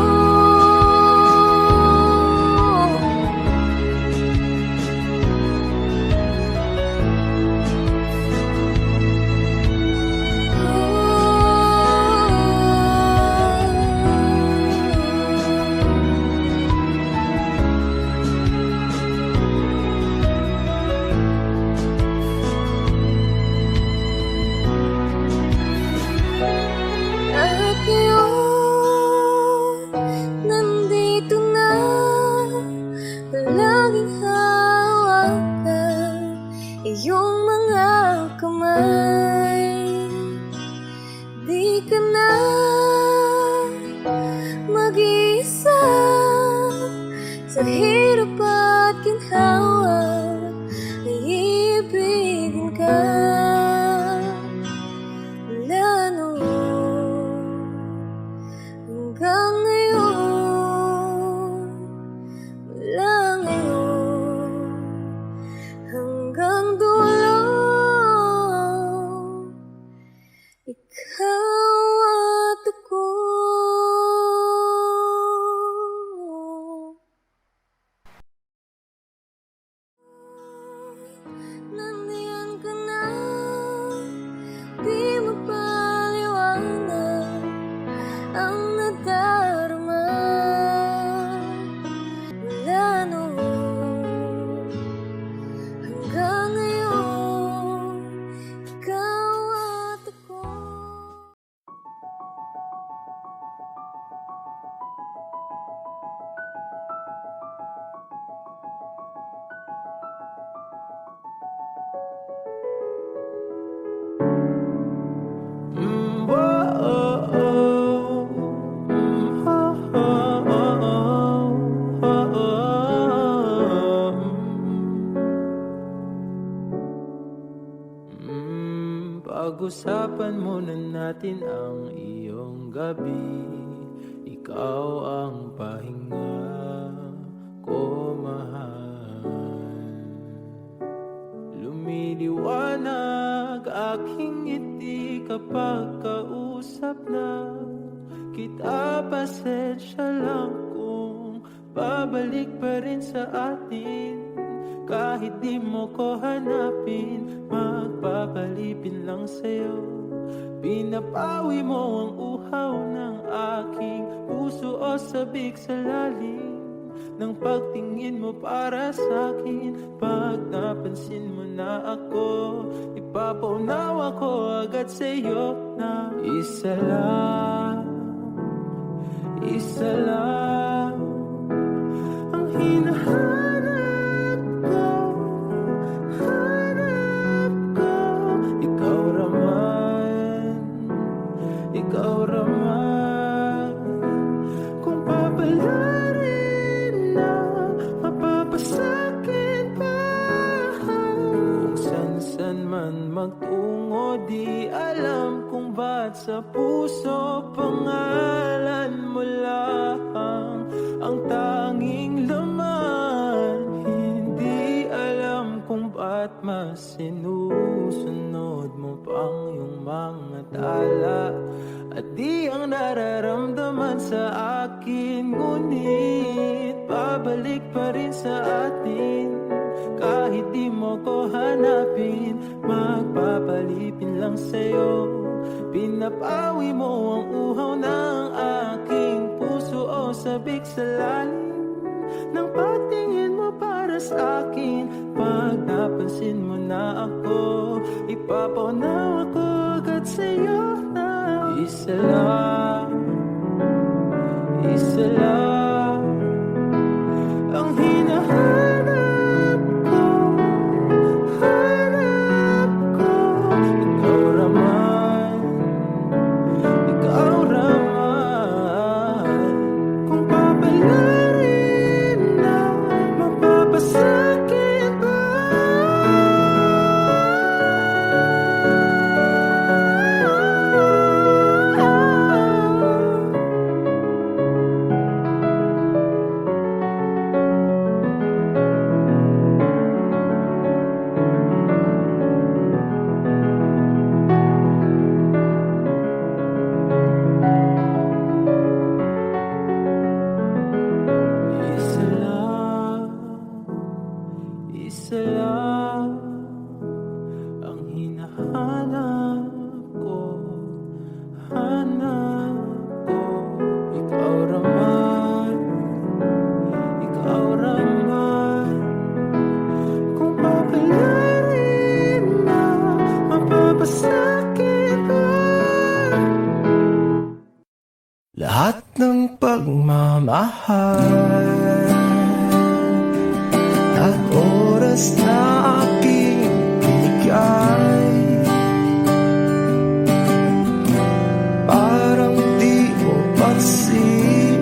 At ngayon, nandito na, palaging hawakan iyong mga kamay. Di ka na mag-iisa sa hirap at ginhawa, iibigin ka. Mula noon hanggang ngayon, mula ngayon hanggang dulo, ikaw at ako. Pag-usapan muna natin ang iyong gabi. Ikaw ang pahinga ko, mahal. Lumiliwanag aking ngiti kapag kausap na kita. Pasensya lang kung babalik pa rin sa atin. Kahit di mo ko hanapin, magpapalipin lang sa'yo. Pinapawi mo ang uhaw ng aking puso o sabik sa lalim ng pagtingin mo para sa'kin. Pag napansin mo na ako, ipapaunawa ko agad sa'yo na isa lang ang hinahanap ko, hanap ko. Ikaw raman, kung papalarin na mapapasakit pa. Kung san man magtungo, di alam kung ba't sa puso pangalan mo lang ang tanging laman. Hindi alam kung ba't mas sinusunod mo pang yung mga tala. At di ang nararamdaman sa akin, ngunit pabalik pa rin sa atin. Kahit di mo ko hanapin, magpapalipin lang sa'yo. Pinapawi mo ang uhaw ng aking puso o sabik sa lalim ng pagtingin mo para sa akin. Pag napansin mo na ako, ipapaunawa ko agad sa'yo na isa lang ang hinahanap ko, hanap ko. Ikaw raman, kung papalarin na mapapasakit ba. Isa lang ang hinahanap ko, hanap ko. Ikaw raman, kung papalarin na mapapasakit ba. Lahat ng pagmamahal at oras na aking binigay, parang di mo pansin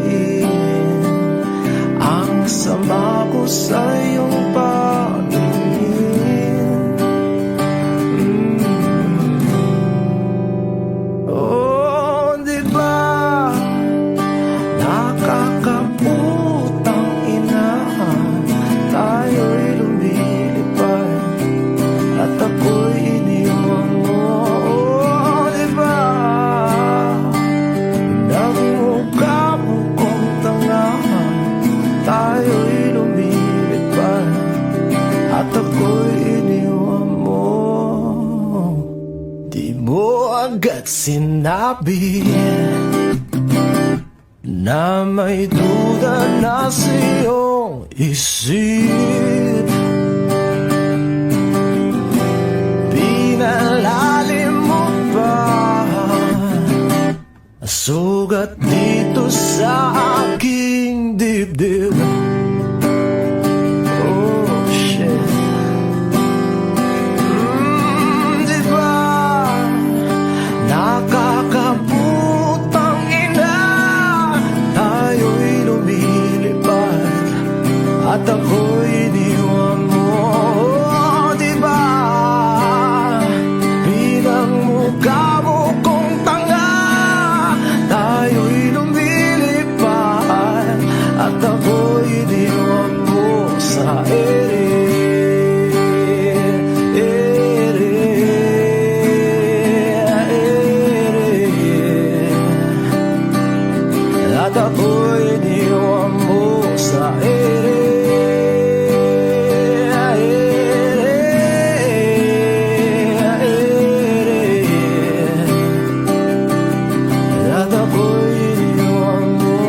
ang sama ko sa iyong paningin. Oh, di ba nakakaputang ina, tayo'y lumilipad at ako'y iniwan mo. Oh, diba nagmukha mo kong tanga, tayo'y lumilipad at ako'y iniwan mo. Di mo agad sinabi na may duda na sa iyong isip. Pinalalim mo pa sugat dito sa aking dibdib. Oh shit. Diba nakakaputang ina, tayo'y lumilipad at ako'y iniwan mo. Oh, diba pinangmukha at ako'y iniwan mo sa ere. At ako'y iniwan mo.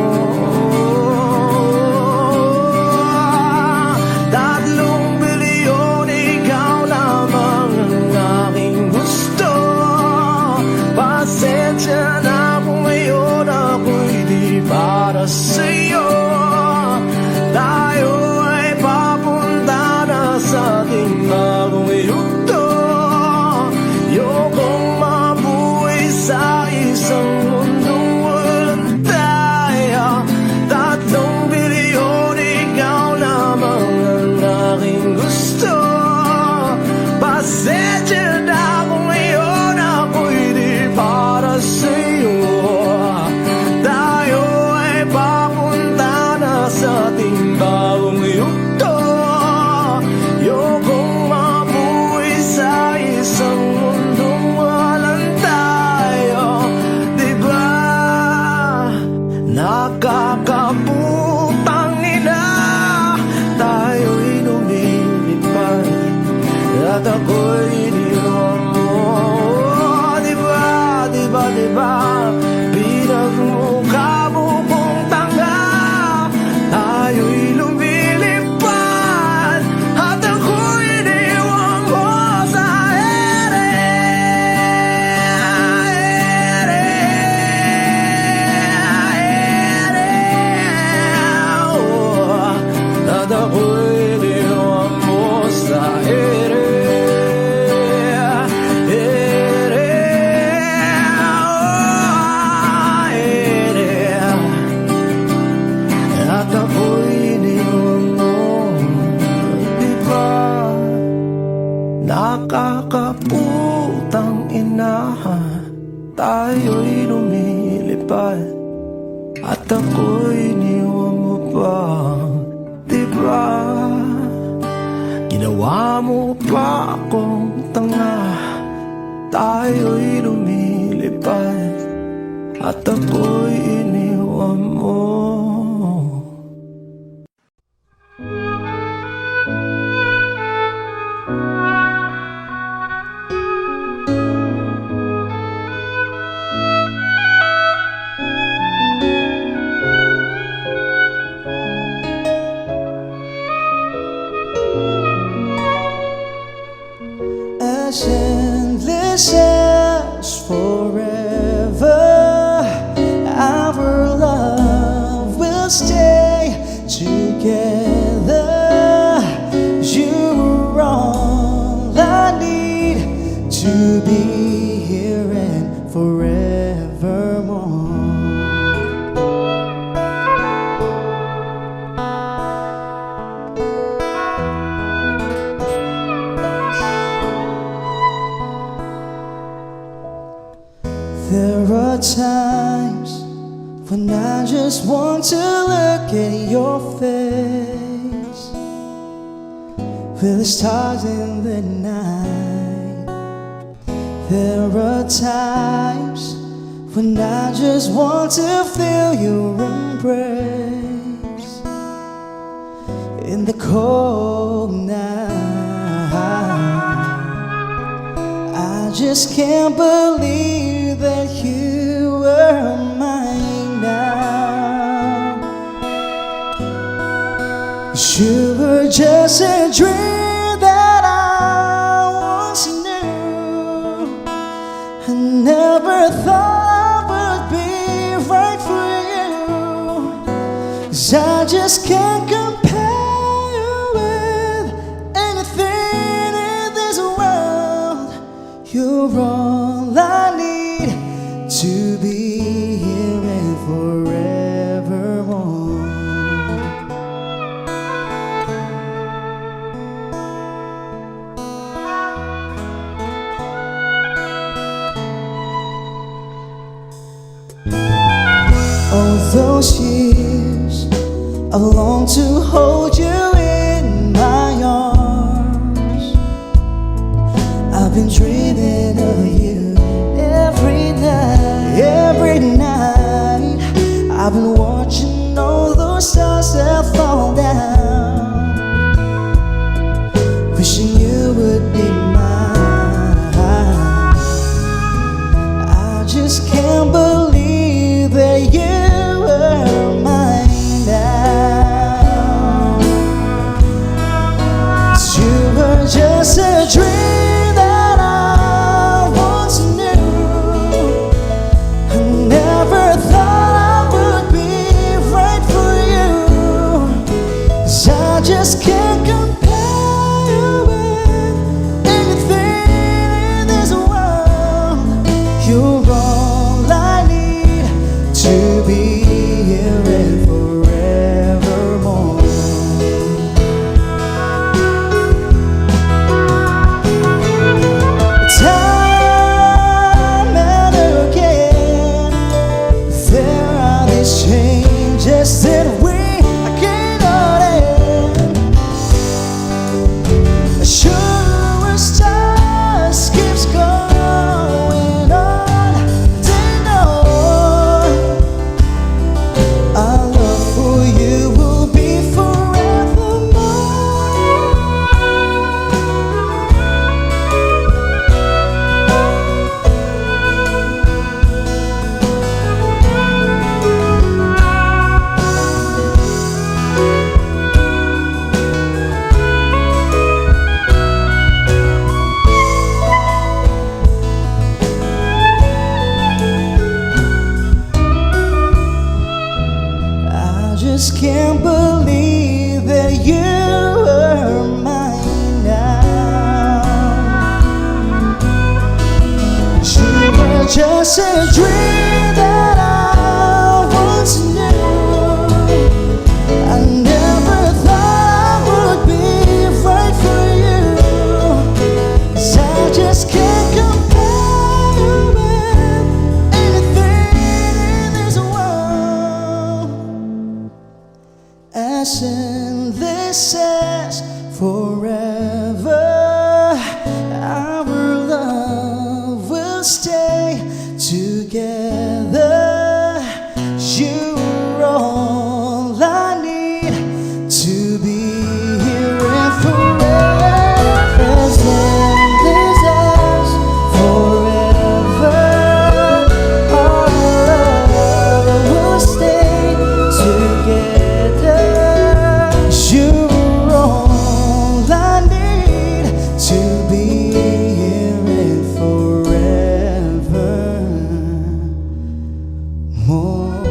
3 bilyon, ikaw lamang ang aking gusto. Pasensya na kung ngayon ako'y di para sa'yo. Tayo ay papunta na sa ating bagong yugto. Ayokong mabuhay sa isang mundong walang tayo. 3 bilyon, ikaw lamang ang aking gusto. Pasensya na kung ngayon ako'y di para sa'yo. Tayo ay papunta na sa ating bagong yugto. Ayokong mabuhay sa isang mundong walang tayo. Diba? Nakakaputang ina, tayo'y lumilipad at ako'y iniwan mo. Diba, diba, diba, pinagmukha mo kong tanga. Tayo'y lumilipad at ako'y iniwan mo sa ere. At ako'y iniwan mo sa ere. At ako'y iniwan mo. Diba? Nakakaputang ina, tayo'y lumilipad at ako'y iniwan mo pa. Diba? Ginawa mo pa akong tanga. Tayo'y lumilipad at ako'y iniwan mo. As endless as forever, our love will stay together. You're all I need to be here and forevermore. There are times when I just want to look at your face, with the stars in the night. There are times when I just want to feel your embrace in the cold night. I just can't believe that you were mine now. You were just a dream that I once knew. I never thought would be right for you, 'cause I just can't compare you with anything in this world. You're all I need to be here and forevermore. All those years I long to hold you in my arms. I've been dreaming of you every night. I've been wanting just can't believe that you are mine now. You were just a dream that I once knew. I never thought I would be right for you, 'cause I just can't compare you with anything in this world. As endless as forever, our love will stay together. You're all I need to be here and forever. As endless as forever, our love will stay together. You're all I need to be here and forever more.